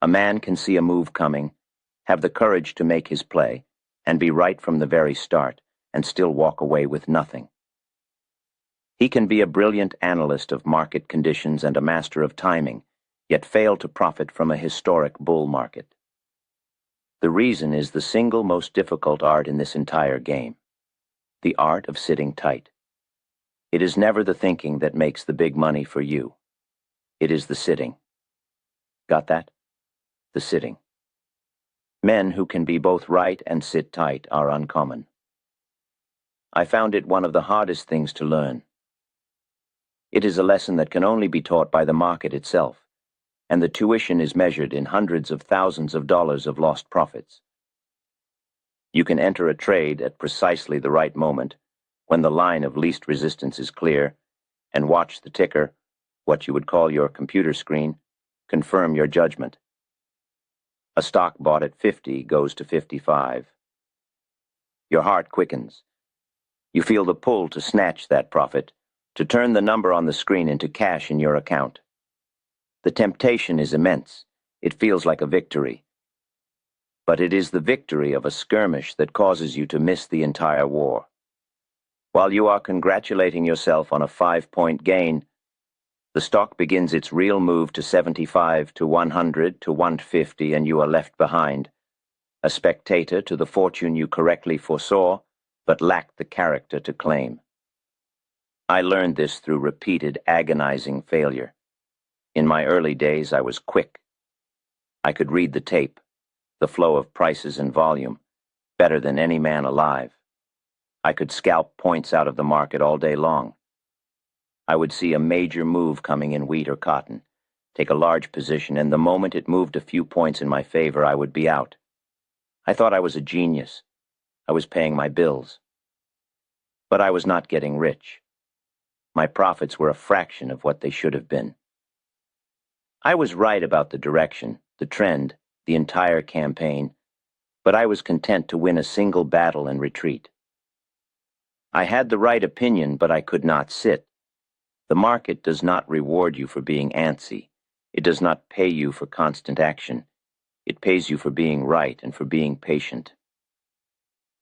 A man can see a move coming, have the courage to make his play, and be right from the very start, and still walk away with nothing. He can be a brilliant analyst of market conditions and a master of timing, yet fail to profit from a historic bull market. The reason is the single most difficult art in this entire game, the art of sitting tight. It is never the thinking that makes the big money for you. It is the sitting. Got that? The sitting. Men who can be both right and sit tight are uncommon. I found it one of the hardest things to learn. It is a lesson that can only be taught by the market itself, and the tuition is measured in hundreds of thousands of dollars of lost profits. You can enter a trade at precisely the right moment, when the line of least resistance is clear, and watch the ticker, what you would call your computer screen, confirm your judgment. A stock bought at 50 goes to 55. Your heart quickens. You feel the pull to snatch that profit, to turn the number on the screen into cash in your account. The temptation is immense. It feels like a victory. But it is the victory of a skirmish that causes you to miss the entire war. While you are congratulating yourself on a 5-point gain, the stock begins its real move to 75, to 100, to 150, and you are left behind, a spectator to the fortune you correctly foresaw, but lacked the character to claim. I learned this through repeated, agonizing failure. In my early days, I was quick. I could read the tape, the flow of prices and volume, better than any man alive. I could scalp points out of the market all day long. I would see a major move coming in wheat or cotton, take a large position, and the moment it moved a few points in my favor, I would be out. I thought I was a genius. I was paying my bills. But I was not getting rich. My profits were a fraction of what they should have been. I was right about the direction, the trend, the entire campaign, but I was content to win a single battle and retreat. I had the right opinion, but I could not sit. The market does not reward you for being antsy. It does not pay you for constant action. It pays you for being right and for being patient.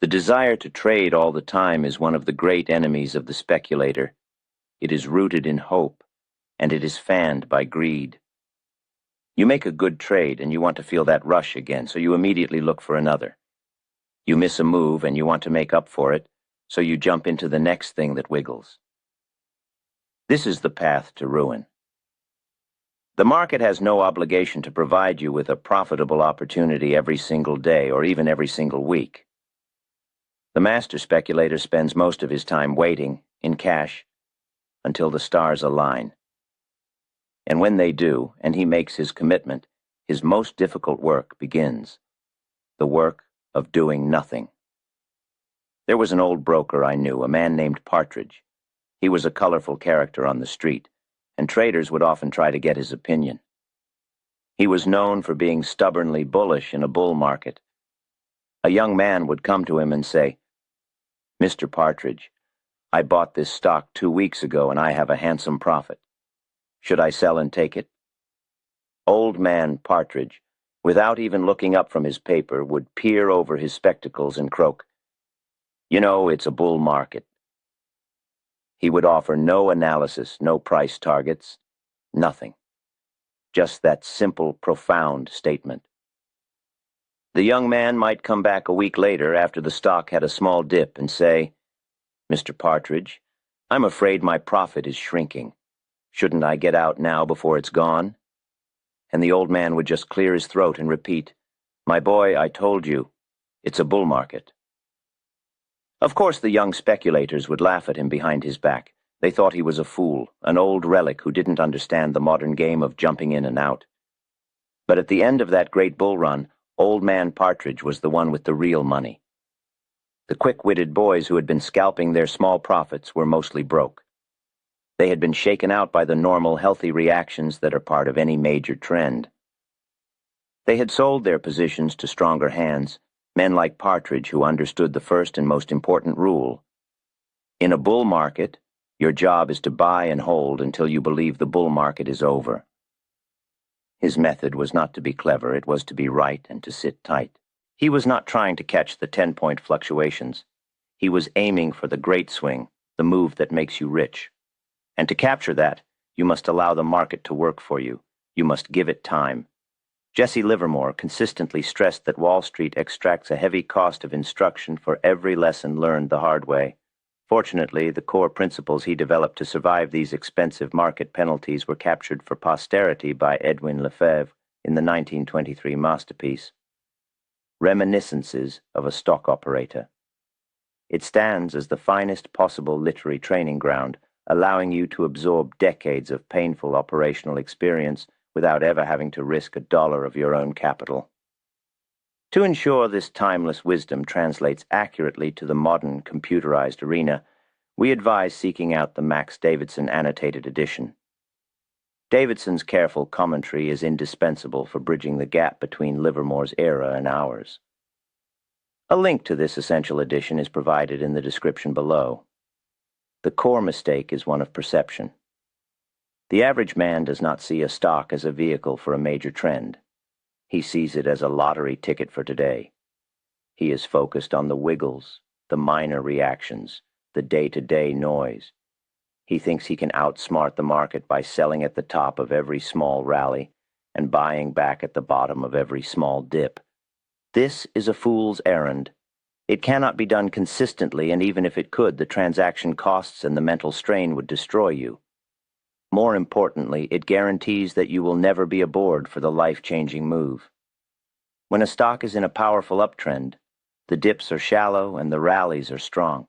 The desire to trade all the time is one of the great enemies of the speculator. It is rooted in hope, and it is fanned by greed. You make a good trade and you want to feel that rush again, so you immediately look for another. You miss a move and you want to make up for it, so you jump into the next thing that wiggles. This is the path to ruin. The market has no obligation to provide you with a profitable opportunity every single day or even every single week. The master speculator spends most of his time waiting, in cash, until the stars align. And when they do, and he makes his commitment, his most difficult work begins. The work of doing nothing. There was an old broker I knew, a man named Partridge. He was a colorful character on the street, and traders would often try to get his opinion. He was known for being stubbornly bullish in a bull market. A young man would come to him and say, "Mr. Partridge, I bought this stock 2 weeks ago and I have a handsome profit. Should I sell and take it?" Old man Partridge, without even looking up from his paper, would peer over his spectacles and croak, "You know, it's a bull market." He would offer no analysis, no price targets, nothing. Just that simple, profound statement. The young man might come back a week later after the stock had a small dip and say, "Mr. Partridge, I'm afraid my profit is shrinking. Shouldn't I get out now before it's gone?" And the old man would just clear his throat and repeat, "My boy, I told you, it's a bull market." Of course, the young speculators would laugh at him behind his back. They thought he was a fool, an old relic who didn't understand the modern game of jumping in and out. But at the end of that great bull run, old man Partridge was the one with the real money. The quick-witted boys who had been scalping their small profits were mostly broke. They had been shaken out by the normal, healthy reactions that are part of any major trend. They had sold their positions to stronger hands, men like Partridge who understood the first and most important rule. In a bull market, your job is to buy and hold until you believe the bull market is over. His method was not to be clever, it was to be right and to sit tight. He was not trying to catch the 10-point fluctuations. He was aiming for the great swing, the move that makes you rich. And to capture that, you must allow the market to work for you. You must give it time. Jesse Livermore consistently stressed that Wall Street extracts a heavy cost of instruction for every lesson learned the hard way. Fortunately, the core principles he developed to survive these expensive market penalties were captured for posterity by Edwin Lefebvre in the 1923 masterpiece, Reminiscences of a Stock Operator. It stands as the finest possible literary training ground, allowing you to absorb decades of painful operational experience without ever having to risk $1 of your own capital. To ensure this timeless wisdom translates accurately to the modern computerized arena, we advise seeking out the Max Davidson Annotated edition. Davidson's careful commentary is indispensable for bridging the gap between Livermore's era and ours. A link to this essential edition is provided in the description below. The core mistake is one of perception. The average man does not see a stock as a vehicle for a major trend. He sees it as a lottery ticket for today. He is focused on the wiggles, the minor reactions, the day-to-day noise. He thinks he can outsmart the market by selling at the top of every small rally and buying back at the bottom of every small dip. This is a fool's errand. It cannot be done consistently, and even if it could, the transaction costs and the mental strain would destroy you. More importantly, it guarantees that you will never be aboard for the life-changing move. When a stock is in a powerful uptrend, the dips are shallow and the rallies are strong.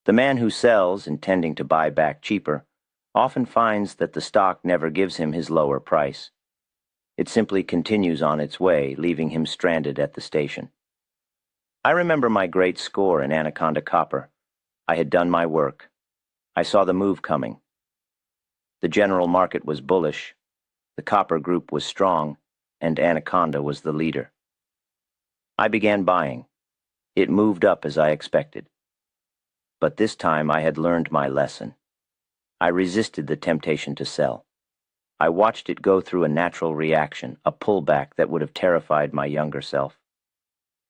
The man who sells, intending to buy back cheaper, often finds that the stock never gives him his lower price. It simply continues on its way, leaving him stranded at the station. I remember my great score in Anaconda Copper. I had done my work. I saw the move coming. The general market was bullish, the copper group was strong, and Anaconda was the leader. I began buying. It moved up as I expected. But this time I had learned my lesson. I resisted the temptation to sell. I watched it go through a natural reaction, a pullback that would have terrified my younger self.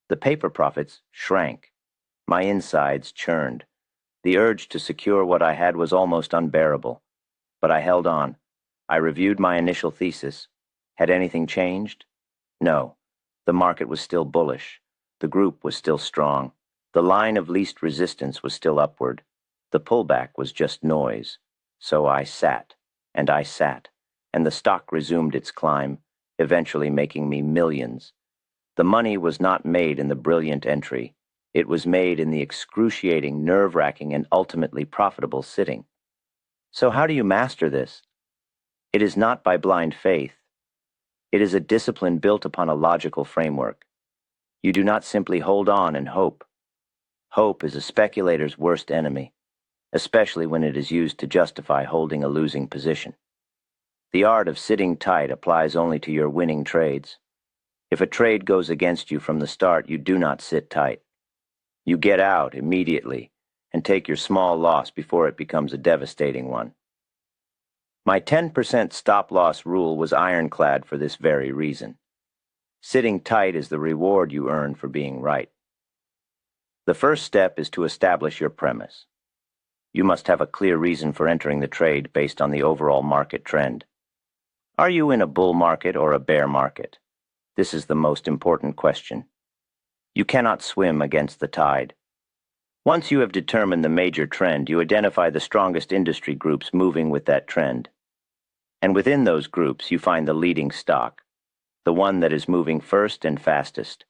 The paper profits shrank. My insides churned. The urge to secure what I had was almost unbearable. But I held on. I reviewed my initial thesis. Had anything changed? No. The market was still bullish. The group was still strong. The line of least resistance was still upward. The pullback was just noise. So I sat, and the stock resumed its climb, eventually making me millions. The money was not made in the brilliant entry. It was made in the excruciating, nerve-wracking, and ultimately profitable sitting. So how do you master this? It is not by blind faith. It is a discipline built upon a logical framework. You do not simply hold on and hope. Hope is a speculator's worst enemy, especially when it is used to justify holding a losing position. The art of sitting tight applies only to your winning trades. If a trade goes against you from the start, you do not sit tight. You get out immediately and take your small loss before it becomes a devastating one. My 10% stop-loss rule was ironclad for this very reason. Sitting tight is the reward you earn for being right. The first step is to establish your premise. You must have a clear reason for entering the trade based on the overall market trend. Are you in a bull market or a bear market? This is the most important question. You cannot swim against the tide. Once you have determined the major trend, you identify the strongest industry groups moving with that trend. And within those groups, you find the leading stock, the one that is moving first and fastest.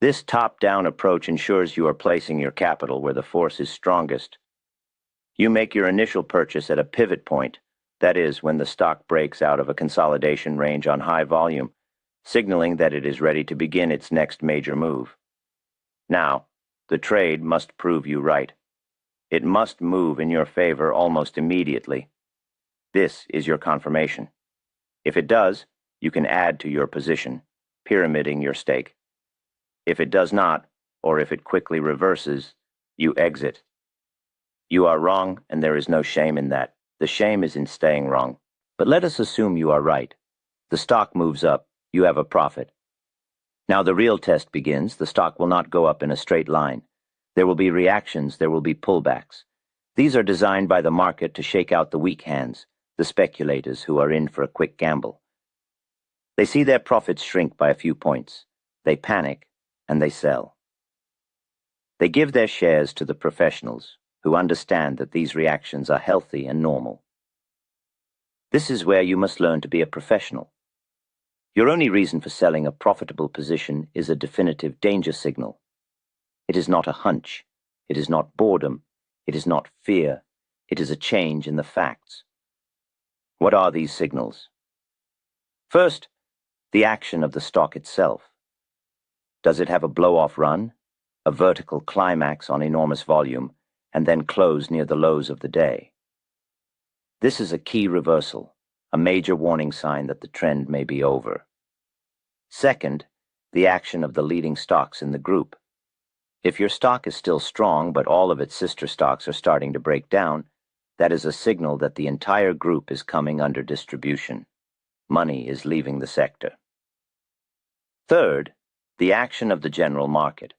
This top-down approach ensures you are placing your capital where the force is strongest. You make your initial purchase at a pivot point, that is, when the stock breaks out of a consolidation range on high volume, signaling that it is ready to begin its next major move. Now, the trade must prove you right. It must move in your favor almost immediately. This is your confirmation. If it does, you can add to your position, pyramiding your stake. If it does not, or if it quickly reverses, you exit. You are wrong, and there is no shame in that. The shame is in staying wrong. But let us assume you are right. The stock moves up. You have a profit. Now the real test begins. The stock will not go up in a straight line. There will be reactions. There will be pullbacks. These are designed by the market to shake out the weak hands, the speculators who are in for a quick gamble. They see their profits shrink by a few points. They panic, and they sell. They give their shares to the professionals, who understand that these reactions are healthy and normal. This is where you must learn to be a professional. Your only reason for selling a profitable position is a definitive danger signal. It is not a hunch. It is not boredom. It is not fear. It is a change in the facts. What are these signals? First, the action of the stock itself. Does it have a blow-off run, a vertical climax on enormous volume, and then close near the lows of the day? This is a key reversal, a major warning sign that the trend may be over. Second, the action of the leading stocks in the group. If your stock is still strong but all of its sister stocks are starting to break down, that is a signal that the entire group is coming under distribution. Money is leaving the sector. Third, the action of the general market.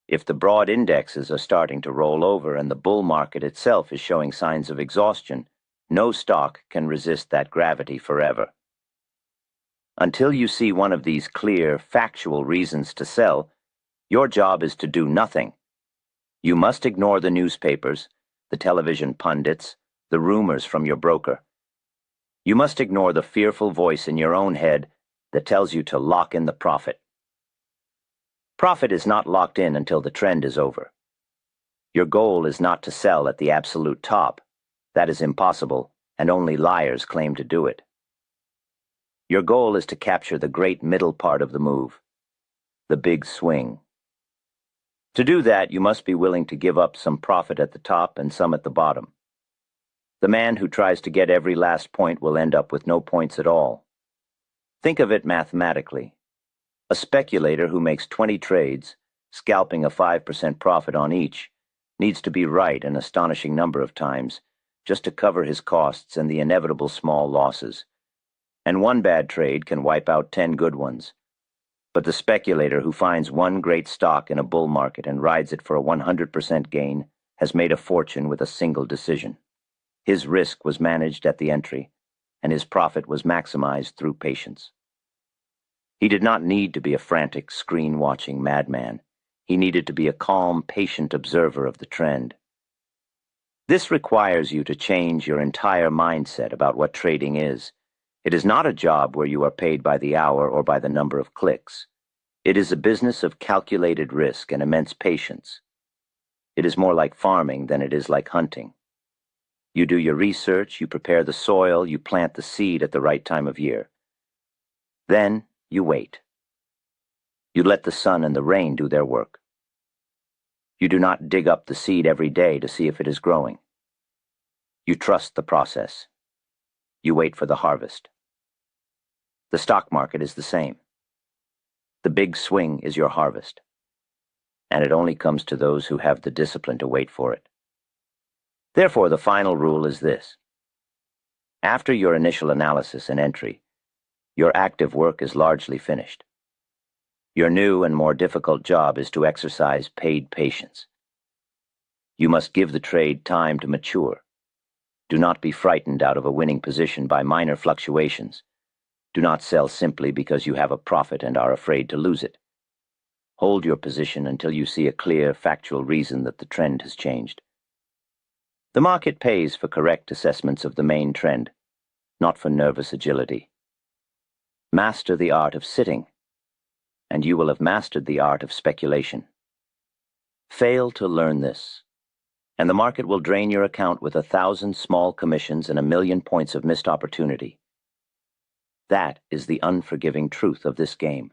If the broad indexes are starting to roll over and the bull market itself is showing signs of exhaustion, no stock can resist that gravity forever. Until you see one of these clear, factual reasons to sell, your job is to do nothing. You must ignore the newspapers, the television pundits, the rumors from your broker. You must ignore the fearful voice in your own head that tells you to lock in the profit. Profit is not locked in until the trend is over. Your goal is not to sell at the absolute top. That is impossible, and only liars claim to do it. Your goal is to capture the great middle part of the move, the big swing. To do that, you must be willing to give up some profit at the top and some at the bottom. The man who tries to get every last point will end up with no points at all. Think of it mathematically. A speculator who makes 20 trades, scalping a 5% profit on each, needs to be right an astonishing number of times just to cover his costs and the inevitable small losses. And one bad trade can wipe out 10 good ones. But the speculator who finds one great stock in a bull market and rides it for a 100% gain has made a fortune with a single decision. His risk was managed at the entry, and his profit was maximized through patience. He did not need to be a frantic, screen-watching madman. He needed to be a calm, patient observer of the trend. This requires you to change your entire mindset about what trading is. It is not a job where you are paid by the hour or by the number of clicks. It is a business of calculated risk and immense patience. It is more like farming than it is like hunting. You do your research, you prepare the soil, you plant the seed at the right time of year. Then you wait. You let the sun and the rain do their work. You do not dig up the seed every day to see if it is growing. You trust the process. You wait for the harvest. The stock market is the same. The big swing is your harvest, and it only comes to those who have the discipline to wait for it. Therefore, the final rule is this. After your initial analysis and entry, your active work is largely finished. Your new and more difficult job is to exercise paid patience. You must give the trade time to mature. Do not be frightened out of a winning position by minor fluctuations. Do not sell simply because you have a profit and are afraid to lose it. Hold your position until you see a clear, factual reason that the trend has changed. The market pays for correct assessments of the main trend, not for nervous agility. Master the art of sitting, and you will have mastered the art of speculation. Fail to learn this, and the market will drain your account with 1,000 small commissions and 1,000,000 points of missed opportunity. That is the unforgiving truth of this game.